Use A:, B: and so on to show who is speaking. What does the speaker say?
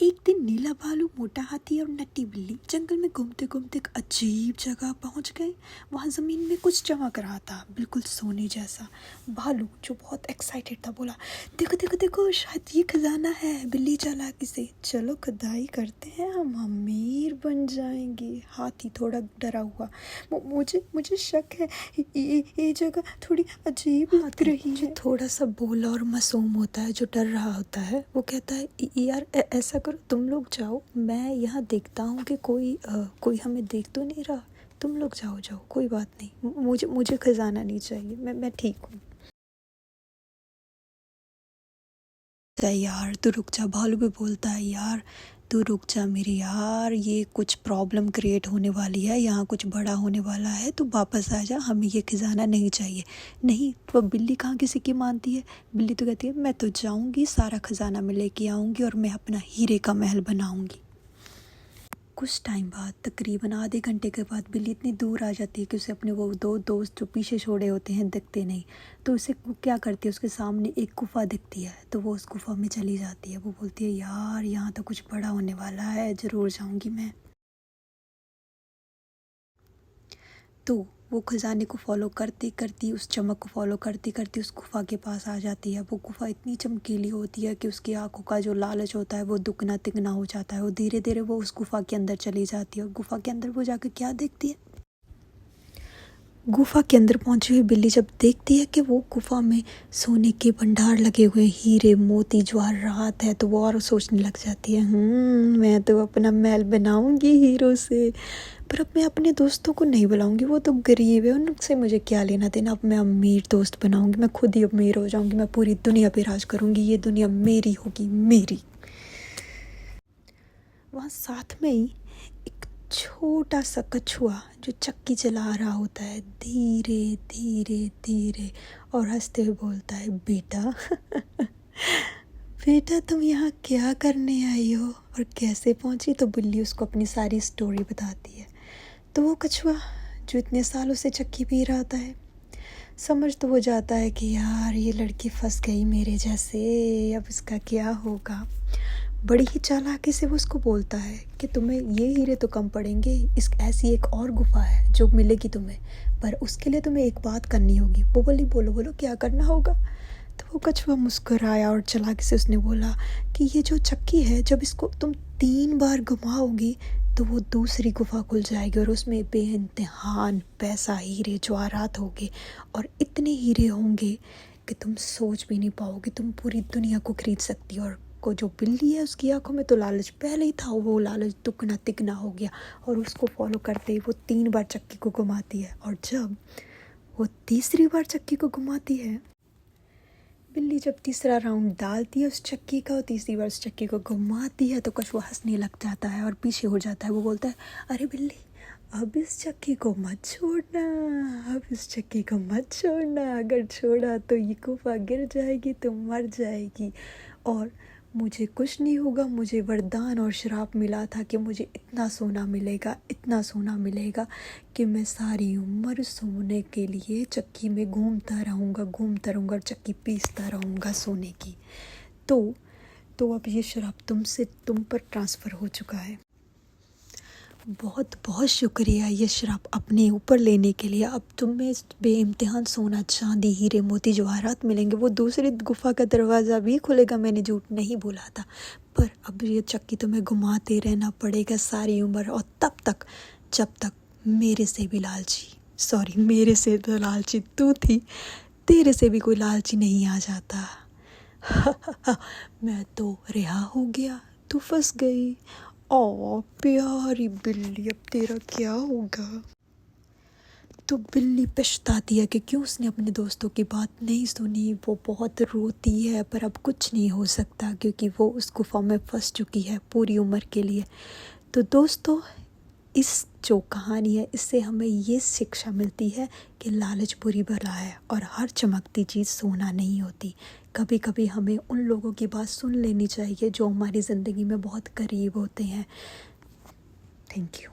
A: एक दिन नीला भालू, मोटा हाथी और नट्टी बिल्ली जंगल में घूमते घूमते एक अजीब जगह पहुंच गए। वहां जमीन में कुछ चमक रहा था, बिल्कुल सोने जैसा। भालू जो बहुत एक्साइटेड था बोला, देखो देखो देखो, शायद ये खजाना है। बिल्ली चालाकी से, चलो खुदाई करते हैं, हम अमीर बन जाएंगे। हाथी थोड़ा डरा हुआ, मुझे मुझे शक है, ये जगह थोड़ी अजीब लग रही है। थोड़ा सा बोला और मासूम होता है, जो डर रहा होता है, वो कहता है, यार ऐसा करो, तुम लोग जाओ, मैं यहाँ देखता हूँ कि कोई हमें देख तो नहीं रहा। तुम लोग जाओ जाओ, कोई बात नहीं, मुझे खजाना नहीं चाहिए, मैं ठीक हूँ। यार तू रुक जा, भालू भी बोलता है, यार तू रुक जा मेरे यार, ये कुछ प्रॉब्लम क्रिएट होने वाली है, यहाँ कुछ बड़ा होने वाला है, तू वापस आ जा, हमें ये खजाना नहीं चाहिए। नहीं तो बिल्ली कहाँ किसी की मानती है। बिल्ली तो कहती है, मैं तो जाऊँगी, सारा खजाना मैं लेके आऊँगी और मैं अपना हीरे का महल बनाऊँगी। कुछ टाइम बाद, तकरीबन आधे घंटे के बाद, बिल्ली इतनी दूर आ जाती है कि उसे अपने वो दो दोस्त जो पीछे छोड़े होते हैं दिखते नहीं। तो उसे क्या करती है, उसके सामने एक गुफा दिखती है, तो वो उस गुफा में चली जाती है। वो बोलती है, यार यहाँ तो कुछ बड़ा होने वाला है, ज़रूर जाऊँगी मैं। तो वो खजाने को फॉलो करती करती, उस चमक को फॉलो करती करती उस गुफा के पास आ जाती है। वो गुफा इतनी चमकीली होती है कि उसकी आंखों का जो लालच होता है वो दुगना तिगना हो जाता है। वो धीरे धीरे वो उस गुफा के अंदर चली जाती है, और गुफा के अंदर वो जाकर क्या देखती है। गुफा के अंदर पहुंची हुई बिल्ली जब देखती है कि वो गुफा में सोने के भंडार लगे हुए, हीरे मोती जवाहरात है, तो वो और सोचने लग जाती है, मैं तो अपना महल बनाऊंगी हीरो से। पर अब मैं अपने दोस्तों को नहीं बुलाऊंगी, वो तो गरीब है, उनसे मुझे क्या लेना देना। अब मैं अमीर दोस्त बनाऊंगी, मैं खुद ही अमीर हो जाऊंगी, मैं पूरी दुनिया पे राज करूंगी, ये दुनिया मेरी होगी, मेरी। वहाँ साथ में ही एक छोटा सा कछुआ जो चक्की चला रहा होता है, धीरे धीरे धीरे, और हंसते हुए बोलता है, बेटा बेटा तुम यहाँ क्या करने आई हो और कैसे पहुँची। तो बिल्ली उसको अपनी सारी स्टोरी बताती है। तो वो कछुआ जो इतने सालों से चक्की पी रहा था है, समझ तो वो जाता है कि यार ये लड़की फंस गई मेरे जैसे, अब इसका क्या होगा। बड़ी ही चालाकी से वो उसको बोलता है कि तुम्हें ये हीरे तो कम पड़ेंगे, इस ऐसी एक और गुफा है जो मिलेगी तुम्हें, पर उसके लिए तुम्हें एक बात करनी होगी। वो बोली, बोलो बोलो, क्या करना होगा। तो वो कछुआ मुस्कुराया और चालाकी से उसने बोला कि ये जो चक्की है, जब इसको तुम 3 बार घुमाओगी तो वो दूसरी गुफा खुल जाएगी, और उसमें बेइंतहान पैसा, हीरे जवाहरात होंगे, और इतने हीरे होंगे कि तुम सोच भी नहीं पाओगे, तुम पूरी दुनिया को खरीद सकती हो। और को जो बिल्ली है उसकी आंखों में तो लालच पहले ही था, वो लालच दुगना तिगना हो गया, और उसको फॉलो करते ही वो 3 बार चक्की को घुमाती है। और जब वो तीसरी बार चक्की को घुमाती है, बिल्ली जब तीसरा राउंड डालती है उस चक्की का और तीसरी बार उस चक्की को घुमाती है, तो कछुआ हंसने लग जाता है और पीछे हो जाता है। वो बोलता है, अरे बिल्ली, अब इस चक्की को मत छोड़ना, अब इस चक्की को मत छोड़ना, अगर छोड़ा तो ये गुफा गिर जाएगी, तो मर जाएगी, और मुझे कुछ नहीं होगा। मुझे वरदान और श्राप मिला था कि मुझे इतना सोना मिलेगा, इतना सोना मिलेगा कि मैं सारी उम्र सोने के लिए चक्की में घूमता रहूँगा और चक्की पीसता रहूँगा सोने की। तो अब ये श्राप तुम पर ट्रांसफ़र हो चुका है। बहुत बहुत शुक्रिया ये श्राप अपने ऊपर लेने के लिए। अब तुम्हें बेइम्तिहान सोना, चांदी, हीरे मोती जवाहरात मिलेंगे। वो दूसरी गुफा का दरवाज़ा भी खुलेगा, मैंने झूठ नहीं बोला था। पर अब ये चक्की तुम्हें घुमाते रहना पड़ेगा सारी उम्र, और तब तक जब तक मेरे से भी मेरे से तो लालची तू थी, तेरे से भी कोई लालची नहीं आ जाता। मैं तो रिहा हो गया, तू फंस गई। ओ प्यारी बिल्ली, अब तेरा क्या होगा। तो बिल्ली पछताती है कि क्यों उसने अपने दोस्तों की बात नहीं सुनी। वो बहुत रोती है, पर अब कुछ नहीं हो सकता क्योंकि वो उस गुफा में फंस चुकी है पूरी उम्र के लिए। तो दोस्तों, इस जो कहानी है, इससे हमें ये शिक्षा मिलती है कि लालच बुरी बला है, और हर चमकती चीज़ सोना नहीं होती। कभी कभी हमें उन लोगों की बात सुन लेनी चाहिए जो हमारी ज़िंदगी में बहुत करीब होते हैं। Thank you.